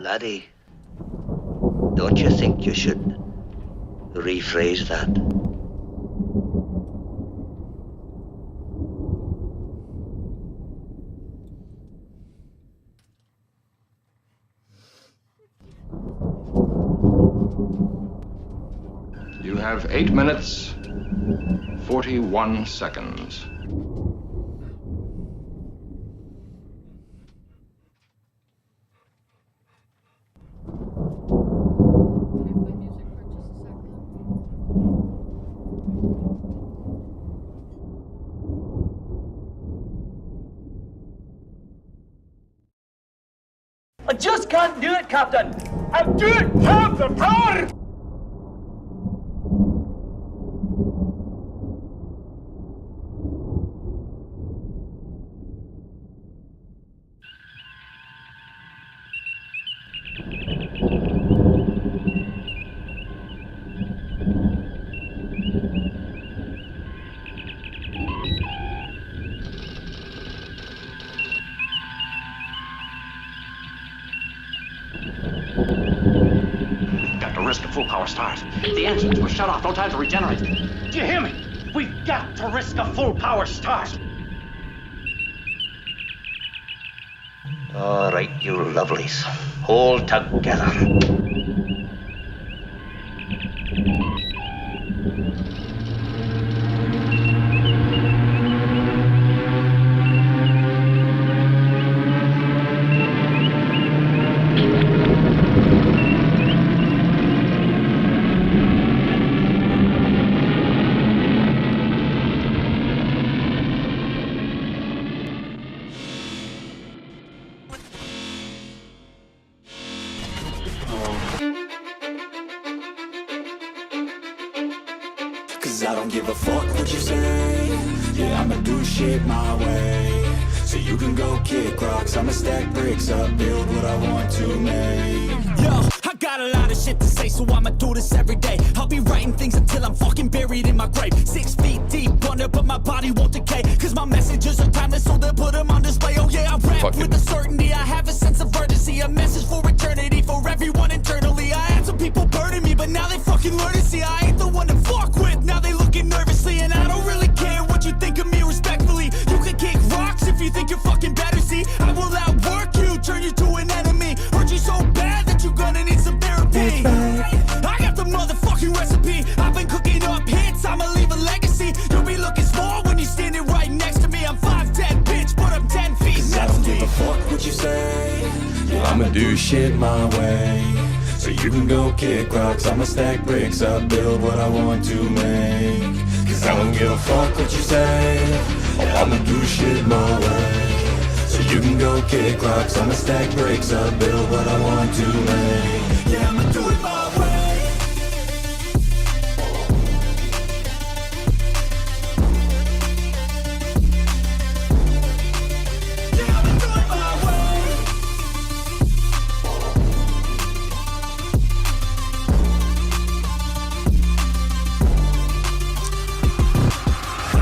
Laddie, don't you think you should rephrase that? You have 8 minutes, 41 seconds. I just can't do it, Captain. I don't have the power. Got to risk a full power start. The engines were shut off, no time to regenerate. Do you hear me? We've got to risk a full power start. All right, you lovelies. Hold together. Cause I don't give a fuck what you say. Yeah, I'ma do shit my way. So you can go kick rocks, I'ma stack bricks up, build what I want to make. Yo, I got a lot of shit to say, so I'ma do this every day. I'll be writing things until I'm fucking buried in my grave. 6 feet deep under, but my body won't decay. Cause my messages are timeless, so they'll put them on display. Oh yeah, I rap with a certainty, I have a sense of urgency. A message for eternity, for everyone internally. I had some people burning me, but now they fucking learn to see I ain't the one to fuck with. Now they looking nervously, and I don't really care what you think of me respectfully. You can kick rocks if you think you're fucking better, see. I will outwork you, turn you to an enemy. Hurt you so bad that you're gonna need some therapy. I got the motherfucking recipe. I've been cooking up hits, I'ma leave a legacy. You'll be looking small when you're standing right next to me. I'm 5'10", bitch, but I'm 10 feet Cause I next don't to give me. a fuck what you say. Yeah, I'ma do shit my way. So you can go kick rocks, I'ma stack bricks up, build what I want to make. Cause I don't give a fuck what you say. Yeah, I'ma do shit my way. So you can go kick rocks, I'ma stack bricks up, build what I want to make. Yeah, I'ma do it my way. Yeah, I'ma do it my way.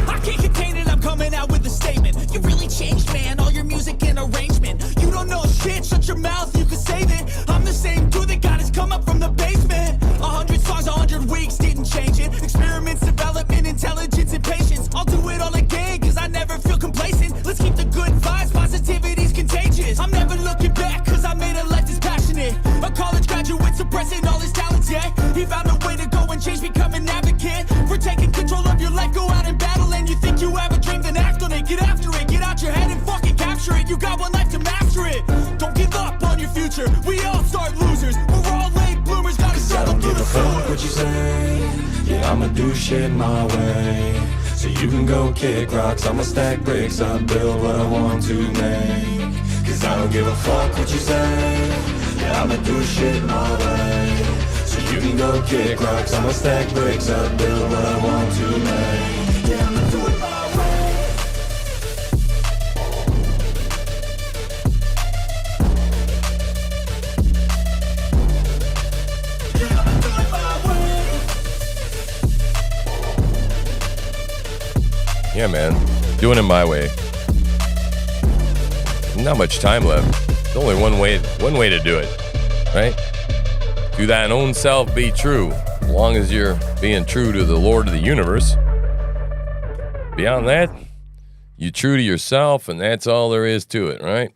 I can't contain it, I'm coming out with a statement. You really changed, man, all your music and arrangement. You don't know shit, shut your mouth, you can save it. I'm the same dude that got his come up from the basement. 100 songs, 100 weeks, didn't change it. Experiments, development, intelligence, and patience. I'll do it all again, cause I never feel complacent. Let's keep the good vibes, positivity's contagious. I'm never looking back, cause I made a life that's passionate. A college graduate suppressing all his talents, yeah. He found a way to go and change, become an advocate. For taking control of your life, go out and battle. And you think you have a dream, then act on it. Get after it, get out your head and fucking capture it. You got one life to master it. Don't give up on your future, we all start losers. We're all late bloomers, gotta Cause I struggle don't through give the a fuck sewer. what you say. Yeah, I'ma do shit my way. So you can go kick rocks, I'ma stack bricks up, build what I want to make. Cause I don't give a fuck what you say. Yeah, I'ma do shit my way. So you can go kick rocks, I'ma stack bricks up, build what I want to make. Yeah, I'ma do it my way. Yeah, I'ma do it my way. Yeah, man. Doing it my way. Not much time left. There's only one way to do it. right? To thine own self be true, as long as you're being true to the Lord of the universe. Beyond that, you're true to yourself, and that's all there is to it, right?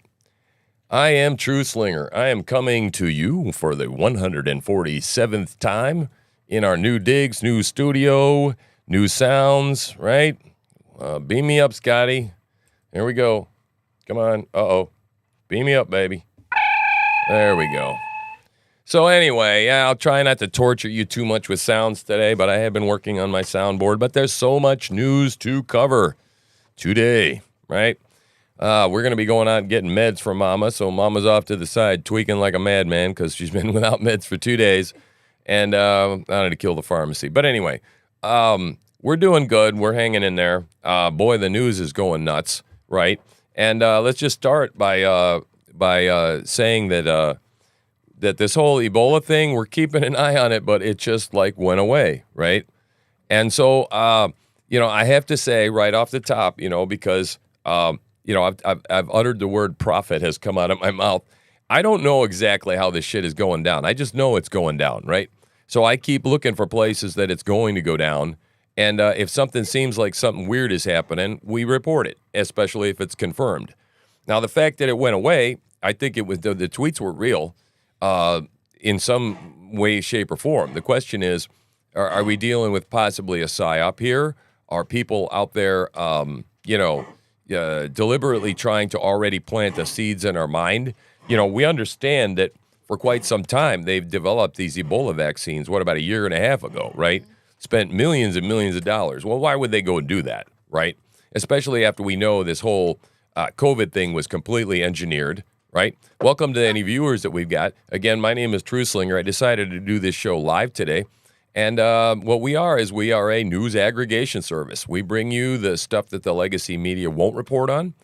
I am True Slinger. I am coming to you for the 147th time in our new digs, new studio, new sounds, right? Beam me up, Scotty. Here we go. Come on. Uh-oh. Beam me up, baby. There we go. So anyway, yeah, I'll try not to torture you too much with sounds today, but I have been working on my soundboard. But there's so much news to cover today, right? We're going to be going out and getting meds for Mama. So Mama's off to the side tweaking like a madman because she's been without meds for 2 days. And I had to kill the pharmacy. But anyway, we're doing good. We're hanging in there. Boy, the news is going nuts, right? And let's just start by saying that that this whole Ebola thing, we're keeping an eye on it, but it just like went away, right? And so, I have to say right off the top, because I've uttered the word prophet has come out of my mouth. I don't know exactly how this shit is going down. I just know it's going down, right? So I keep looking for places that it's going to go down. And if something seems like something weird is happening, we report it, especially if it's confirmed. Now, the fact that it went away, I think it was the tweets were real in some way, shape, or form. The question is, are we dealing with possibly a psyop here? Are people out there, deliberately trying to already plant the seeds in our mind? We understand that for quite some time, they've developed these Ebola vaccines, about a year and a half ago, right? Spent millions and millions of dollars. Well, why would they go and do that, right? Especially after we know this whole COVID thing was completely engineered, right? Welcome to any viewers that we've got. Again, my name is True Slinger. I decided to do this show live today. And what we are is we are a news aggregation service. We bring you the stuff that the legacy media won't report on.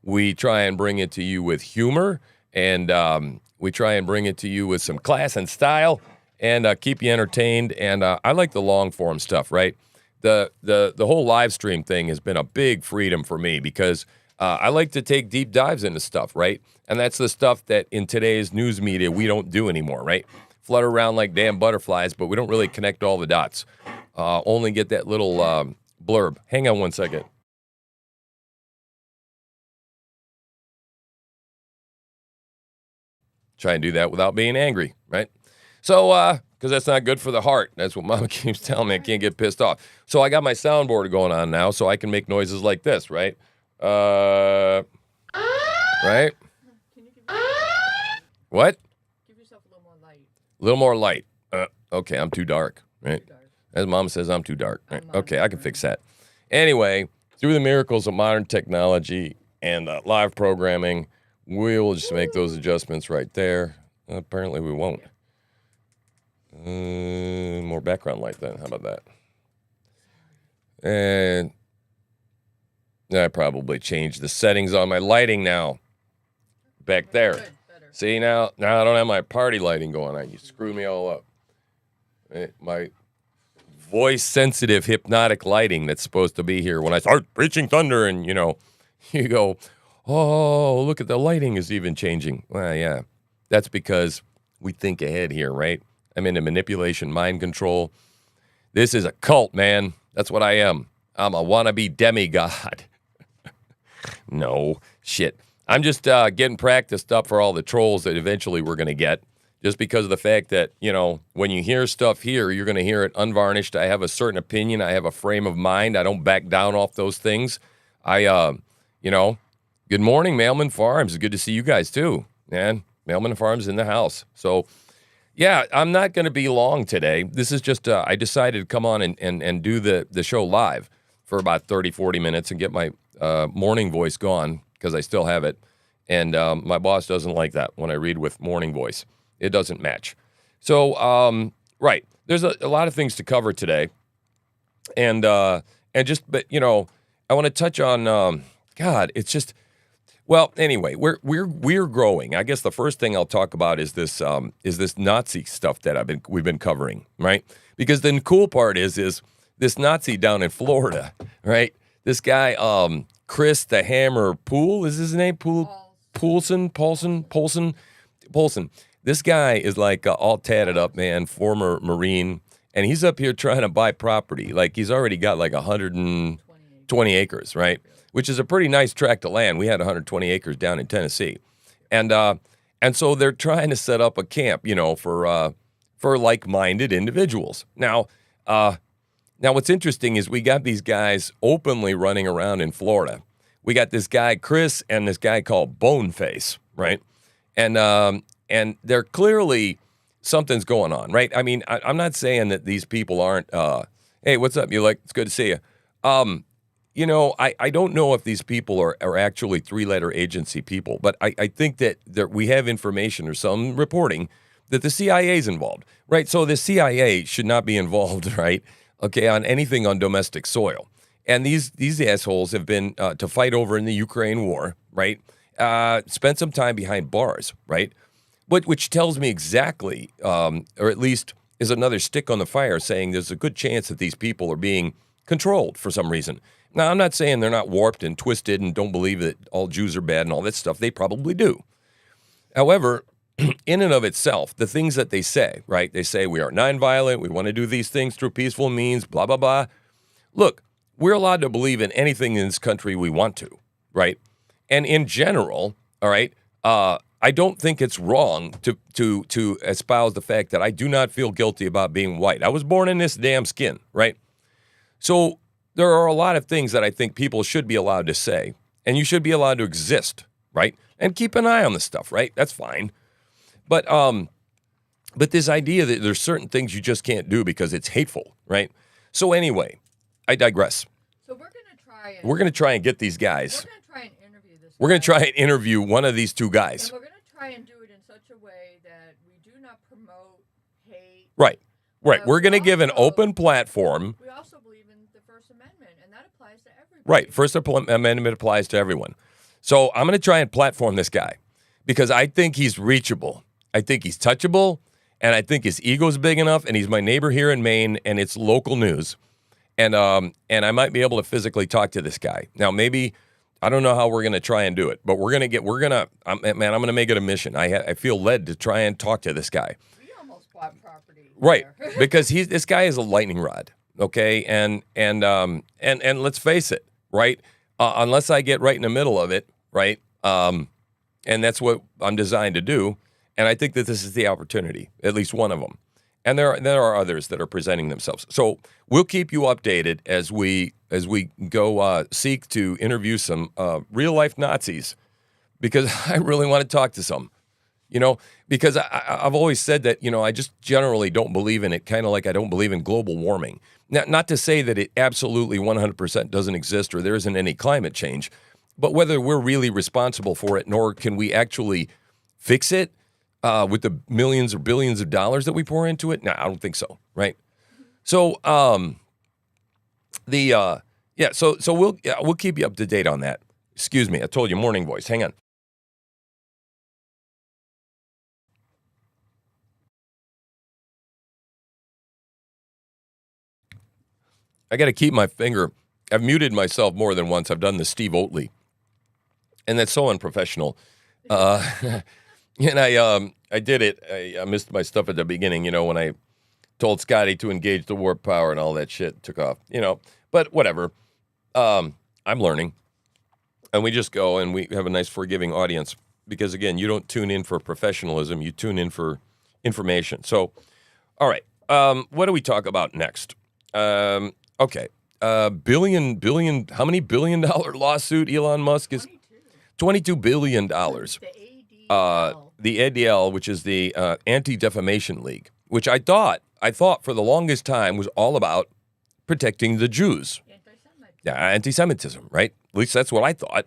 We try and bring it to you with humor, and we try and bring it to you with some class and style, and keep you entertained. And I like the long form stuff, right? The whole live stream thing has been a big freedom for me because I like to take deep dives into stuff, right? And that's the stuff that in today's news media we don't do anymore, right? Flutter around like damn butterflies, but we don't really connect all the dots. Only get that little blurb. Hang on one second. Try and do that without being angry, right? So, because that's not good for the heart. That's what Mama keeps telling me. I can't get pissed off. So I got my soundboard going on now, so I can make noises like this, right? Right? What? Give yourself a little more light. A little more light. Okay, I'm too dark, right? As Mom says, I'm too dark. Right? Okay, I can fix that. Anyway, through the miracles of modern technology and live programming, we'll just make those adjustments right there. Apparently, we won't. More background light then. How about that? And I probably changed the settings on my lighting now. Back there. Good, See, now I don't have my party lighting going on. You screw me all up. My voice-sensitive hypnotic lighting that's supposed to be here when I start preaching thunder and, you go, oh, look at the lighting is even changing. Well, yeah. That's because we think ahead here, right? I'm into manipulation, mind control. This is a cult, man. That's what I am. I'm a wannabe demigod. No, shit. I'm just getting practiced up for all the trolls that eventually we're going to get. Just because of the fact that, when you hear stuff here, you're going to hear it unvarnished. I have a certain opinion. I have a frame of mind. I don't back down off those things. Good morning, Mailman Farms. It's good to see you guys, too, man. Mailman Farms in the house. So, yeah, I'm not going to be long today. This is just, I decided to come on and do the show live for about 30, 40 minutes and get my morning voice gone because I still have it. And my boss doesn't like that when I read with morning voice. It doesn't match. So, right. There's a lot of things to cover today. And just, but, I want to touch on, it's just, well, anyway, we're growing. I guess the first thing I'll talk about is this Nazi stuff that we've been covering, right? Because the cool part is this Nazi down in Florida, right? This guy, Chris the Hammer Poole, is his name? Poulsen. This guy is like all tatted up, man, former Marine, and he's up here trying to buy property. Like he's already got like 120 acres, right? Which is a pretty nice tract of land. We had 120 acres down in Tennessee, and so they're trying to set up a camp, for like-minded individuals. Now what's interesting is we got these guys openly running around in Florida. We got this guy Chris and this guy called Boneface, right? And they're clearly something's going on, right? I mean, I'm not saying that these people aren't. Hey, what's up? You it's good to see you. I don't know if these people are actually three-letter agency people, but I think that we have information or some reporting that the CIA is involved, right? So the CIA should not be involved, right? Okay, on anything on domestic soil. And these assholes have been to fight over in the Ukraine war, right? Spent some time behind bars, right? Which tells me exactly, or at least is another stick on the fire saying there's a good chance that these people are being controlled for some reason. Now, I'm not saying they're not warped and twisted and don't believe that all Jews are bad and all that stuff. They probably do. However, in and of itself, the things that they say, right? They say we are nonviolent, we want to do these things through peaceful means, blah, blah, blah. Look, we're allowed to believe in anything in this country we want to, right? And in general, all right, I don't think it's wrong to espouse the fact that I do not feel guilty about being white. I was born in this damn skin, right? So there are a lot of things that I think people should be allowed to say, and you should be allowed to exist, right? And keep an eye on this stuff, right? That's fine. But this idea that there's certain things you just can't do because it's hateful, right? So anyway, I digress. So we're gonna try and get these guys. We're gonna try and interview this. We're gonna try and interview one of these two guys. And we're gonna try and do it in such a way that we do not promote hate. Right. We're gonna give an open platform. We also believe in the First Amendment, and that applies to everybody. Right. First Amendment applies to everyone. So I'm gonna try and platform this guy because I think he's reachable. I think he's touchable, and I think his ego's big enough, and he's my neighbor here in Maine, and it's local news. And I might be able to physically talk to this guy. Now, maybe, I don't know how we're going to try and do it, but I'm going to make it a mission. I feel led to try and talk to this guy. We almost bought property. Right, because this guy is a lightning rod, okay? And let's face it, right? Unless I get right in the middle of it, right? And that's what I'm designed to do. And I think that this is the opportunity, at least one of them. And there are others that are presenting themselves. So we'll keep you updated as we go seek to interview some real life Nazis, because I really want to talk to some, because I've always said that, I just generally don't believe in it, kind of like I don't believe in global warming. Now, not to say that it absolutely 100% doesn't exist or there isn't any climate change, but whether we're really responsible for it, nor can we actually fix it. With the millions or billions of dollars that we pour into it? No, I don't think so, right? So, so we'll keep you up to date on that. Excuse me, I told you morning voice. Hang on. I got to keep my finger. I've muted myself more than once. I've done the Steve Oatley, and that's so unprofessional. And I did it. I missed my stuff at the beginning, when I told Scotty to engage the warp power and all that shit took off, But whatever. I'm learning. And we just go and we have a nice forgiving audience because, again, you don't tune in for professionalism. You tune in for information. So, all right. What do we talk about next? Okay. How many billion-dollar lawsuit Elon Musk is? $22 billion. The ADL, which is the Anti-Defamation League, which I thought for the longest time was all about protecting the Jews. Anti-Semitism, right? At least that's what I thought.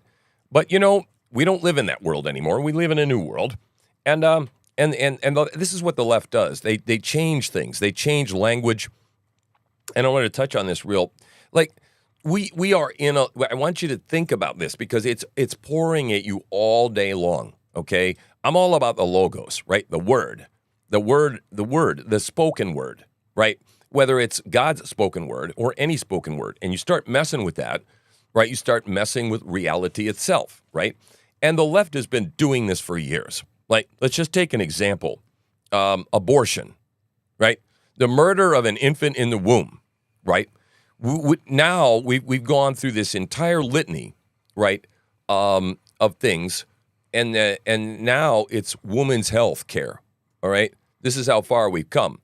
But, we don't live in that world anymore. We live in a new world. And this is what the left does. They change things. They change language. And I want to touch on this real, we are I want you to think about this because it's pouring at you all day long. Okay, I'm all about the logos, right? The word, the spoken word, right? Whether it's God's spoken word or any spoken word, and you start messing with that, right? You start messing with reality itself, right? And the left has been doing this for years. Let's just take an example abortion, right? The murder of an infant in the womb, right? Now we've gone through this entire litany, right, of things, and now it's women's health care, all right? This is how far we've come.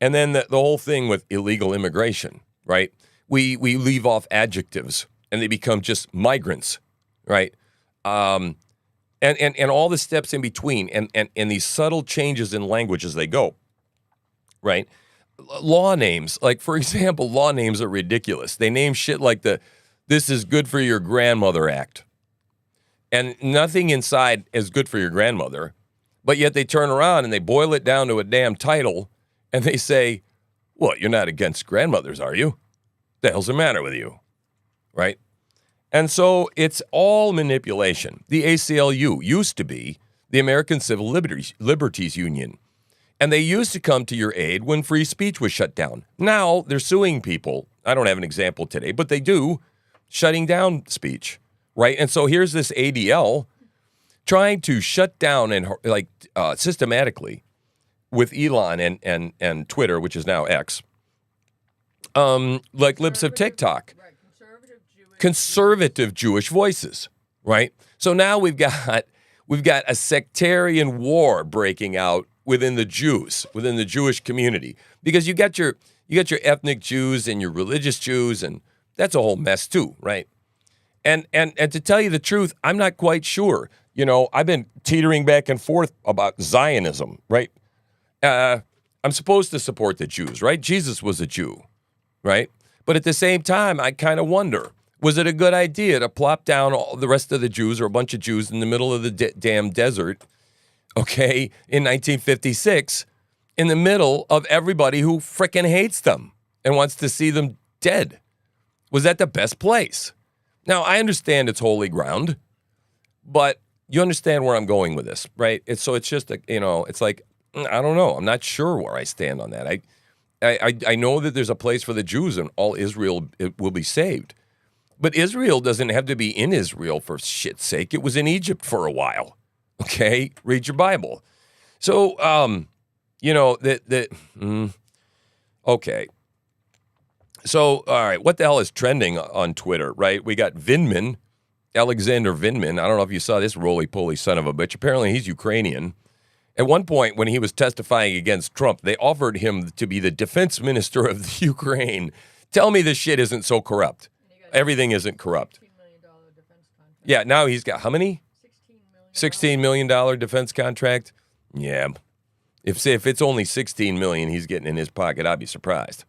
And then the whole thing with illegal immigration, right? We leave off adjectives, and they become just migrants, right? And all the steps in between, and these subtle changes in language as they go, right? Law names, like, for example, law names are ridiculous. They name shit like the "This is good for your grandmother" act. And nothing inside is good for your grandmother, but yet they turn around and they boil it down to a damn title, and they say, "What, you're not against grandmothers, are you? The hell's the matter with you?" Right? And so it's all manipulation. The ACLU used to be the American Civil Liberties Union. And they used to come to your aid when free speech was shut down. Now they're suing people. I don't have an example today, but they do, shutting down speech, right? And so here's this ADL trying to shut down and systematically with Elon and Twitter, which is now X, like libs of TikTok. Right, Conservative Jewish voices, right? So now we've got a sectarian war breaking out within the Jews, within the Jewish community, because you got your ethnic Jews and your religious Jews, and that's a whole mess too, right? And to tell you the truth, I'm not quite sure. You know, I've been teetering back and forth about Zionism, right? I'm supposed to support the Jews, right? Jesus was a Jew, right? But at the same time, I kind of wonder, was it a good idea to plop down all the rest of the Jews, or a bunch of Jews, in the middle of the damn desert, okay, in 1956, in the middle of everybody who frickin' hates them and wants to see them dead? Was that the best place? Now, I understand it's holy ground, but you understand where I'm going with this, right? It's just, it's like, I don't know. I'm not sure where I stand on that. I know that there's a place for the Jews, and all Israel will be saved. But Israel doesn't have to be in Israel for shit's sake. It was in Egypt for a while. Okay? Read your Bible. So, okay. So, all right, what the hell is trending on Twitter, right? We got Vindman, Alexander Vindman. I don't know if you saw this roly-poly son of a bitch. Apparently he's Ukrainian. At one point, when he was testifying against Trump, they offered him to be the defense minister of the Ukraine. Tell me this shit isn't so corrupt. Everything isn't corrupt. $16 million defense contract. Yeah, now he's got how many? $16 million defense contract? Yeah. If it's only $16 million he's getting in his pocket, I'd be surprised.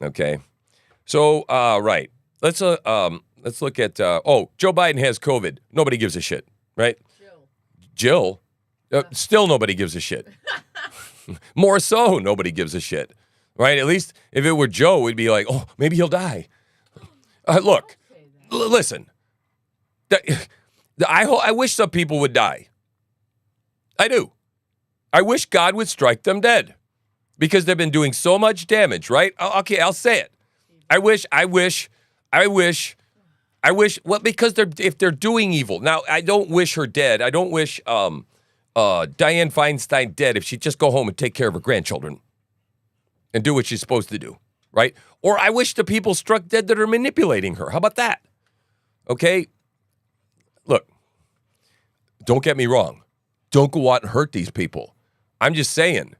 Okay. So, right. Let's look at, Joe Biden has COVID. Nobody gives a shit, right? Jill? Still nobody gives a shit. More so, nobody gives a shit, right? At least if it were Joe, we'd be like, oh, maybe he'll die. Look, listen. I wish some people would die. I do. I wish God would strike them dead because they've been doing so much damage, right? Okay, I'll say it. I wish. Well, because if they're doing evil. Now, I don't wish her dead. I don't wish Dianne Feinstein dead if she'd just go home and take care of her grandchildren and do what she's supposed to do, right? Or I wish the people struck dead that are manipulating her. How about that? Okay? Look, don't get me wrong. Don't go out and hurt these people. I'm just saying,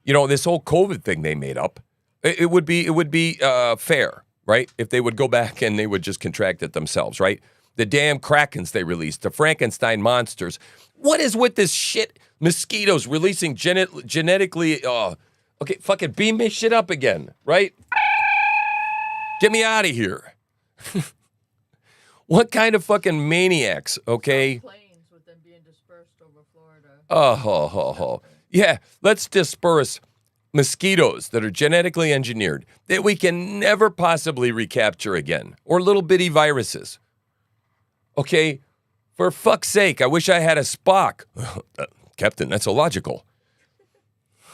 this whole COVID thing they made up, it would be fair, right? If they would go back and they would just contract it themselves, right? The damn Krakens they released, the Frankenstein monsters. What is with this shit? Mosquitoes releasing genetically, okay, fucking beam this shit up again, right? Get me out of here. What kind of fucking maniacs, okay? Planes with them being dispersed over Florida. Yeah, let's disperse mosquitoes that are genetically engineered that we can never possibly recapture again, or little bitty viruses. Okay, for fuck's sake, I wish I had a Spock. Captain, that's illogical.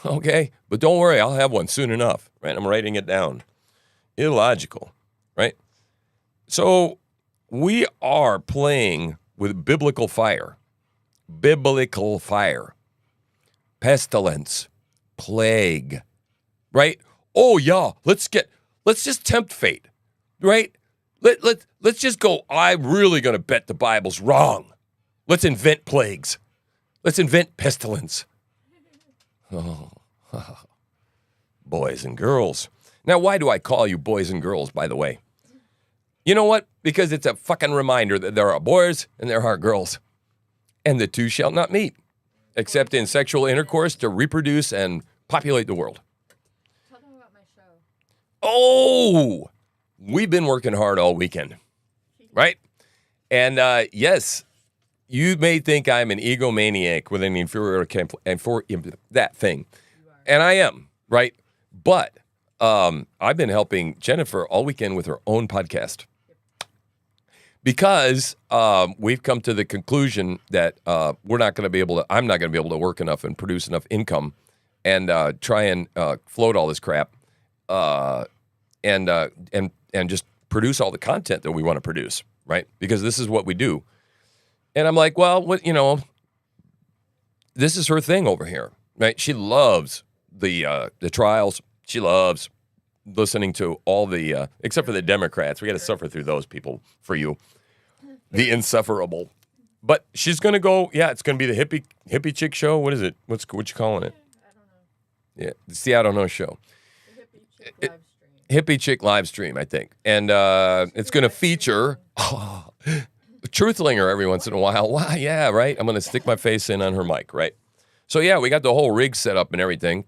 Okay, but don't worry, I'll have one soon enough, right? I'm writing it down. Illogical, right? So we are playing with biblical fire. Biblical fire. pestilence, plague, right? Oh yeah, let's just tempt fate, right? Let's just go, I'm really going to bet the Bible's wrong. Let's invent plagues. Let's invent pestilence. Oh, boys and girls. Now, why do I call you boys and girls, by the way? You know what? Because it's a fucking reminder that there are boys and there are girls. And the two shall not meet, except in sexual intercourse to reproduce and populate the world. Tell them about my show. Oh, we've been working hard all weekend, right? And yes, you may think I'm an egomaniac with an inferior and for that thing. And I am, right? But I've been helping Jennifer all weekend with her own podcast. Because we've come to the conclusion that I'm not going to be able to work enough and produce enough income and try and float all this crap and just produce all the content that we want to produce, right? Because this is what we do. And I'm like, well, this is her thing over here, right? She loves the trials. She loves listening to all the, except for the Democrats. We got to suffer through those people for you. The insufferable. But she's going to go, it's going to be the hippie chick show. What is it? What you calling it? I don't know. Yeah, it's the I don't know show. The hippie chick live stream. Hippie chick live stream, I think. And it's going to feature Truthlinger every once in a while. Wow, yeah, right? I'm going to stick my face in on her mic, right? So, yeah, we got the whole rig set up and everything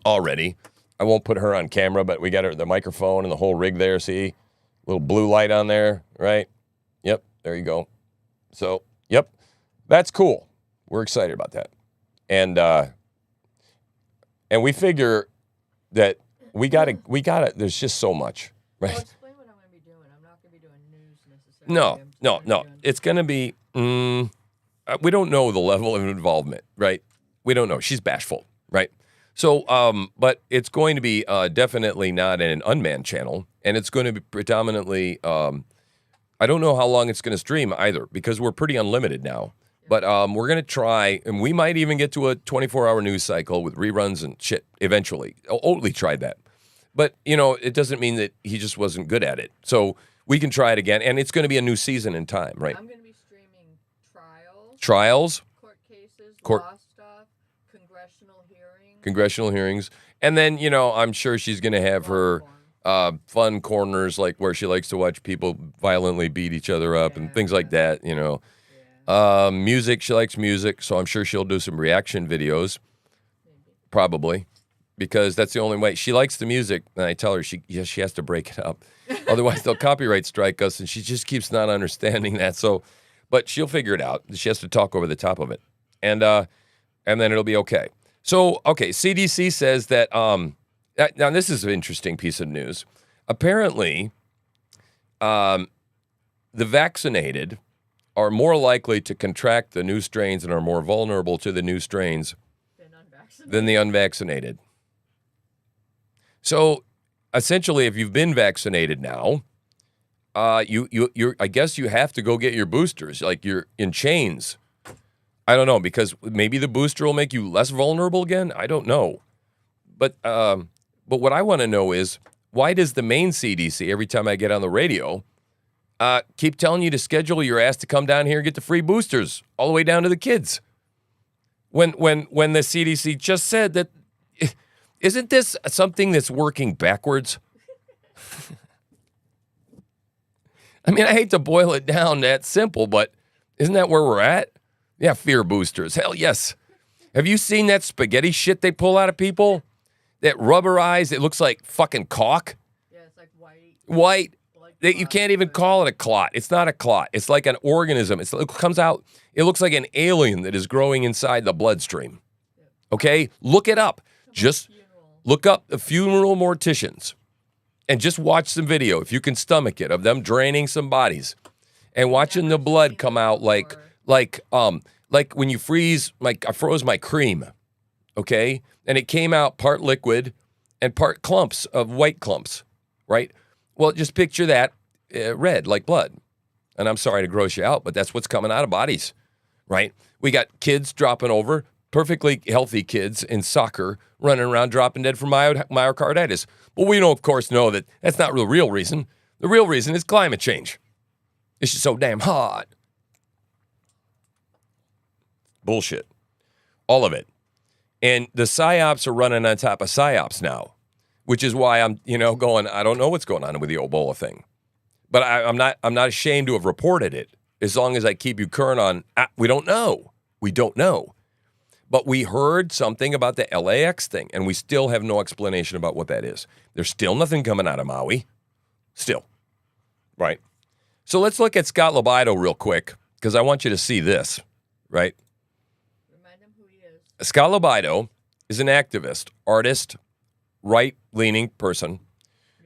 already. I won't put her on camera, but we got the microphone and the whole rig there, see? Little blue light on there, right? Yep, there you go. So, yep, that's cool. We're excited about that. And we figure that we gotta, there's just so much, right? Well, explain what I'm going to be doing. I'm not going to be doing news necessarily. No. It's going to be, we don't know the level of involvement, right? We don't know. She's bashful, right? So, but it's going to be definitely not an unmanned channel, and it's going to be predominantly, I don't know how long it's going to stream either, because we're pretty unlimited now. But we're going to try, and we might even get to a 24-hour news cycle with reruns and shit eventually. Oatly tried that. But, it doesn't mean that he just wasn't good at it. So we can try it again, and it's going to be a new season in time, right? I'm going to be streaming trials. Trials. Court cases, law stuff, congressional hearings. And then, I'm sure she's going to have her fun corners, like where she likes to watch people violently beat each other up and things like that, Music, she likes music, so I'm sure she'll do some reaction videos, probably, because that's the only way. She likes the music, and I tell her she has to break it up. Otherwise, they'll copyright strike us, and she just keeps not understanding that. So, but she'll figure it out. She has to talk over the top of it, and then it'll be okay. So, okay, CDC says that, now this is an interesting piece of news. Apparently, the vaccinated are more likely to contract the new strains and are more vulnerable to the new strains than the unvaccinated. So, essentially, if you've been vaccinated now, you're I guess you have to go get your boosters, like you're in chains. I don't know, because maybe the booster will make you less vulnerable again. I don't know. But what I want to know is, why does the main CDC, every time I get on the radio, keep telling you to schedule your ass to come down here and get the free boosters all the way down to the kids? When the CDC just said that, isn't this something that's working backwards? I mean, I hate to boil it down that simple, but isn't that where we're at? Yeah, fear boosters. Hell yes. Have you seen that spaghetti shit they pull out of people? That rubberized, it looks like fucking caulk. Yeah, it's like white. White. You can't even call it a clot. It's not a clot. It's like an organism. It comes out, it looks like an alien that is growing inside the bloodstream. Okay? Look it up. Just look up the funeral morticians and just watch some video, if you can stomach it, of them draining some bodies and watching the blood come out like when you freeze, like I froze my cream, okay? And it came out part liquid and part clumps of white clumps, right? Well, just picture that red, like blood. And I'm sorry to gross you out, but that's what's coming out of bodies, right? We got kids dropping over, perfectly healthy kids in soccer running around dropping dead from myocarditis. But we don't, of course, know that that's not the real reason. The real reason is climate change. It's just so damn hot. Bullshit. All of it. And the psyops are running on top of psyops now, which is why I'm, going, I don't know what's going on with the Ebola thing. But I'm not ashamed to have reported it as long as I keep you current on, we don't know. We don't know. But we heard something about the LAX thing, and we still have no explanation about what that is. There's still nothing coming out of Maui. Still. Right? So let's look at Scott Libido real quick, because I want you to see this, right? Remind him who he is. Scott Libido is an activist, artist, right-leaning person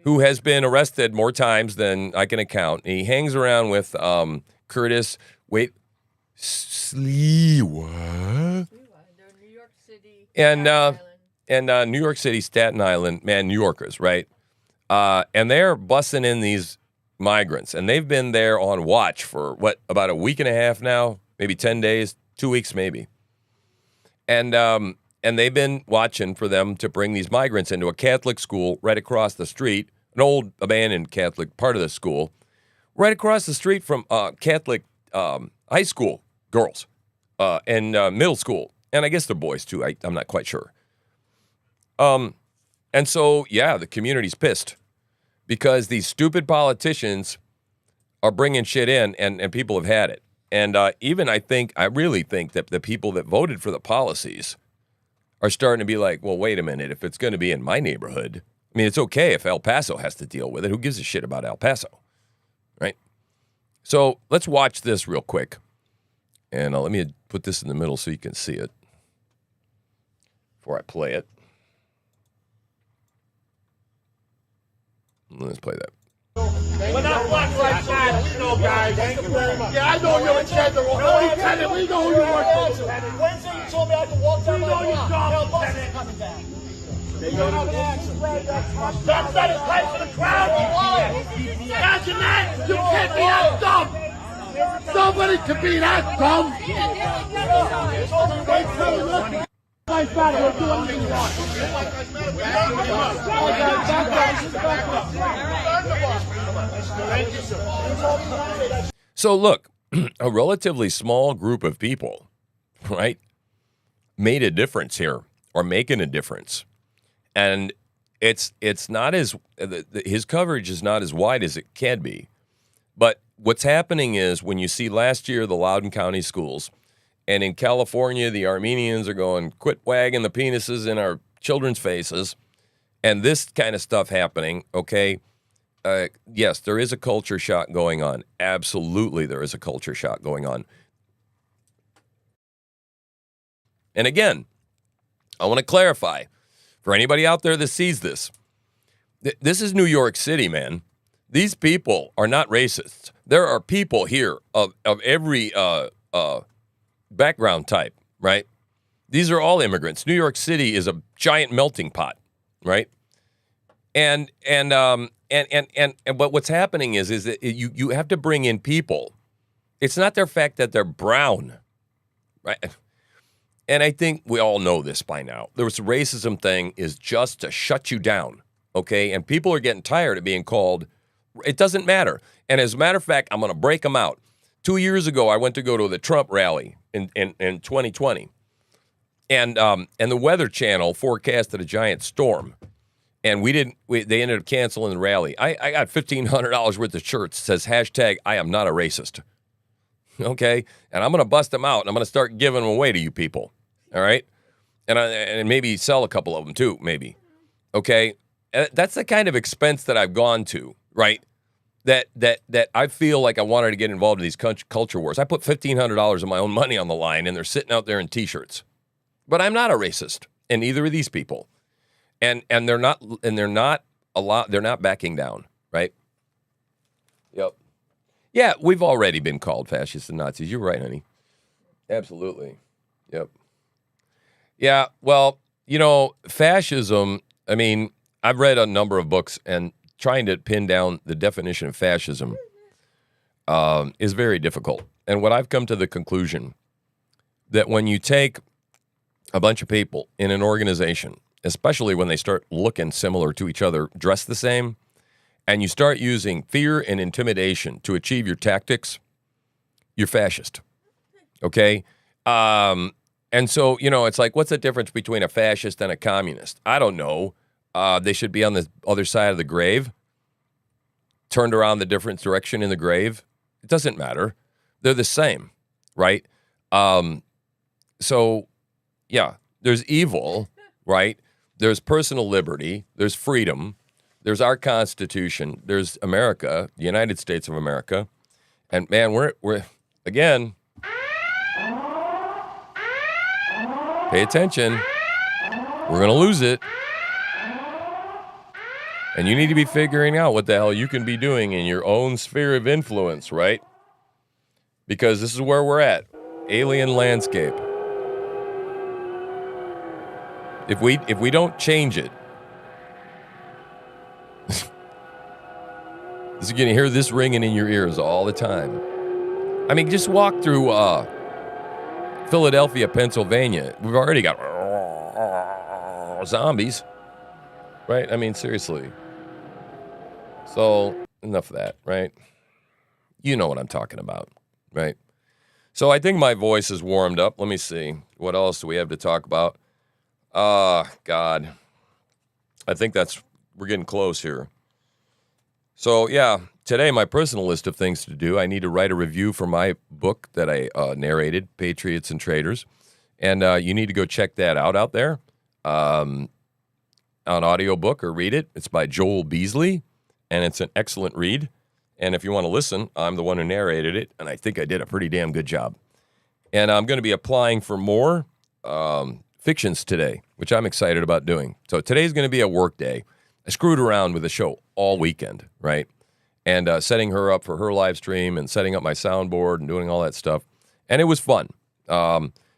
who has been arrested more times than I can account. He hangs around with Curtis, Sliwa. They're New York City. And New York City, Staten Island, man, New Yorkers, right? And they're busting in these migrants. And they've been there on watch for, about a week and a half now? Maybe 10 days, 2 weeks maybe. And they've been watching for them to bring these migrants into a Catholic school right across the street, an old abandoned Catholic part of the school, right across the street from Catholic high school girls and middle school. And I guess they're boys too. I'm not quite sure. And so, yeah, the community's pissed because these stupid politicians are bringing shit in and people have had it. And I really think that the people that voted for the policies are starting to be like, well, wait a minute, if it's going to be in my neighborhood, I mean, it's okay if El Paso has to deal with it. Who gives a shit about El Paso, right? So let's watch this real quick. And let me put this in the middle so you can see it before I play it. Let's play that. We're not Black Lives Matter, you know, guys. Thank you very much. Yeah, I know you're a Lieutenant. We know who you work for. Wednesday, you told me I could walk down my block. Now, Lieutenant coming down. You don't have an answer. That's not his place for the crowd. Imagine that. You can't be that dumb. Nobody can be that dumb. Life matter. We'll do anything you want. So look, a relatively small group of people, right, made a difference here, or making a difference. And it's not as, his coverage is not as wide as it can be. But what's happening is when you see last year the Loudoun County schools, and in California the Armenians are going, quit wagging the penises in our children's faces, and this kind of stuff happening, okay, yes, there is a culture shock going on. Absolutely there is a culture shock going on. And again, I want to clarify, for anybody out there that sees this, this is New York City, man. These people are not racists. There are people here of every background type, right? These are all immigrants. New York City is a giant melting pot, right? But what's happening is that you have to bring in people. It's not their fact that they're brown, right? And I think we all know this by now. The racism thing is just to shut you down, okay? And people are getting tired of being called, it doesn't matter. And as a matter of fact, I'm going to break them out. 2 years ago, I went to go to the Trump rally in 2020. And the Weather Channel forecasted a giant storm. And they ended up canceling the rally. I got $1,500 worth of shirts that says hashtag I am not a racist. Okay? And I'm going to bust them out, and I'm going to start giving them away to you people. All right? And maybe sell a couple of them too, maybe. Okay? That's the kind of expense that I've gone to, right? That I feel like I wanted to get involved in these culture wars. I put $1,500 of my own money on the line, and they're sitting out there in T-shirts. But I'm not a racist, and neither are these people. And they're not backing down, right? Yep. Yeah, we've already been called fascists and Nazis. You're right, honey. Absolutely. Yep. Yeah, well, fascism, I mean, I've read a number of books, and trying to pin down the definition of fascism is very difficult. And what I've come to the conclusion that when you take a bunch of people in an organization, especially when they start looking similar to each other, dressed the same, and you start using fear and intimidation to achieve your tactics, you're fascist. Okay? And so, it's like, what's the difference between a fascist and a communist? I don't know. They should be on the other side of the grave, turned around the different direction in the grave. It doesn't matter. They're the same, right? So, yeah, there's evil, right? There's personal liberty. There's freedom. There's our Constitution. There's America, the United States of America. And, man, we're again, pay attention. We're going to lose it. And you need to be figuring out what the hell you can be doing in your own sphere of influence, right? Because this is where we're at. Alien landscape. If we don't change it, you're going to hear this ringing in your ears all the time. I mean, just walk through Philadelphia, Pennsylvania. We've already got zombies, right? I mean, seriously. So, enough of that, right? You know what I'm talking about, right? So, I think my voice is warmed up. Let me see. What else do we have to talk about? God. I think we're getting close here. So, yeah, today, my personal list of things to do, I need to write a review for my book that I narrated, Patriots and Traitors. And you need to go check that out there on audiobook or read it. It's by Joel Beasley. And it's an excellent read. And if you want to listen, I'm the one who narrated it, and I think I did a pretty damn good job. And I'm going to be applying for more fictions today, which I'm excited about doing. So today's going to be a work day. I screwed around with the show all weekend, right? And setting her up for her live stream and setting up my soundboard and doing all that stuff. And it was fun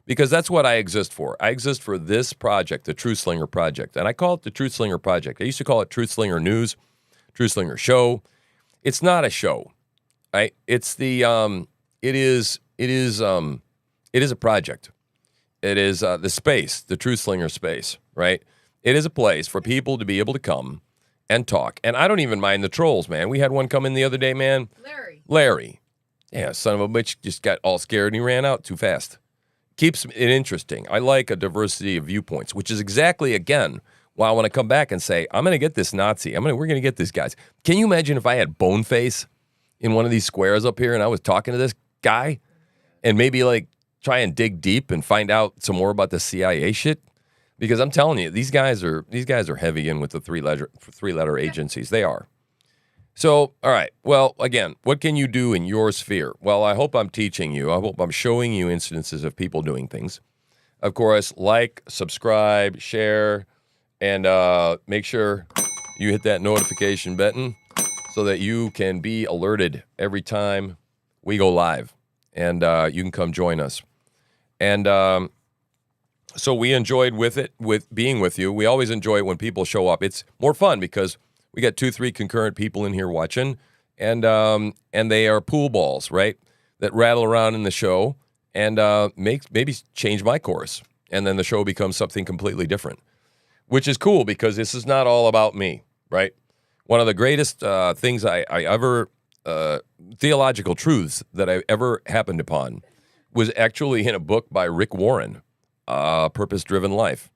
because that's what I exist for. I exist for this project, the Truth Slinger Project. And I call it the Truth Slinger Project. I used to call it Truth Slinger News. Truth Slinger Show. It's not a show, right? It's it is a project. It is the space, the Truth Slinger space, right? It is a place for people to be able to come and talk. And I don't even mind the trolls, man. We had one come in the other day, man. Larry. Yeah, son of a bitch just got all scared and he ran out too fast. Keeps it interesting. I like a diversity of viewpoints, which is exactly, again, why I want to come back and say, I'm going to get this Nazi. We're going to get these guys. Can you imagine if I had Boneface in one of these squares up here and I was talking to this guy and maybe like try and dig deep and find out some more about the CIA shit? Because I'm telling you, these guys are heavy in with the three-letter agencies. They are. So, all right. Well, again, what can you do in your sphere? Well, I hope I'm teaching you. I hope I'm showing you instances of people doing things. Of course, like, subscribe, share, and make sure you hit that notification button so that you can be alerted every time we go live. And you can come join us. And so we enjoyed with being with you. We always enjoy it when people show up. It's more fun because we got 2-3 concurrent people in here watching. And they are pool balls, right, that rattle around in the show and maybe change my course. And then the show becomes something completely different. Which is cool because this is not all about me, right? One of the greatest things I ever, theological truths that I ever happened upon was actually in a book by Rick Warren, Purpose-Driven Life.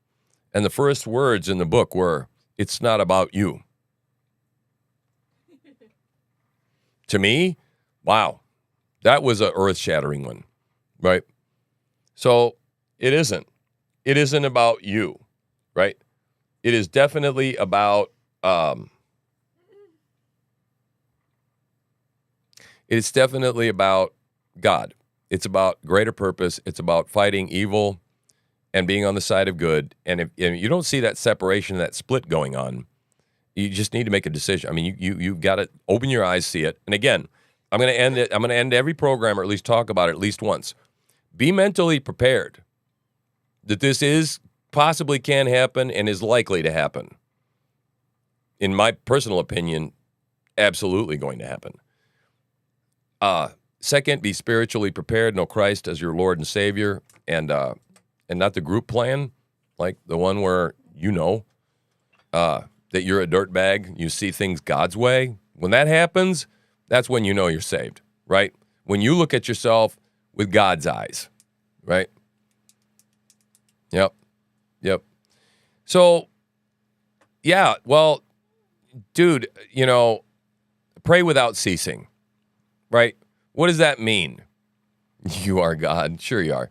And the first words in the book were, "It's not about you." To me, wow, that was an earth-shattering one, right? So it isn't. It isn't about you, right? It is definitely about it's definitely about God. It's about greater purpose. It's about fighting evil and being on the side of good. And if you don't see that separation, that split going on, you just need to make a decision. I mean, you got to open your eyes, see it. And again, I'm going to end it. I'm going to end every program or at least talk about it at least once. Be mentally prepared that this is possibly can happen and is likely to happen. In my personal opinion, absolutely going to happen. Second, be spiritually prepared. Know Christ as your Lord and Savior, and and not the group plan, like the one where that you're a dirtbag, you see things God's way. When that happens, that's when you know you're saved, right? When you look at yourself with God's eyes, right? Yep. So, yeah, well, dude, pray without ceasing, right? What does that mean? You are God. Sure you are.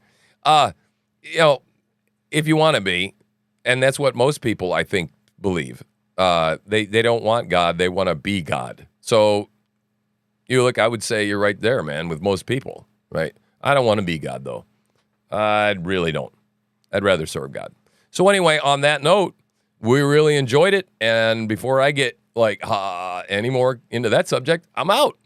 If you want to be, and that's what most people, I think, believe. They don't want God. They want to be God. So, I would say you're right there, man, with most people, right? I don't want to be God, though. I really don't. I'd rather serve God. So anyway, on that note, we really enjoyed it. And before I get any more into that subject, I'm out.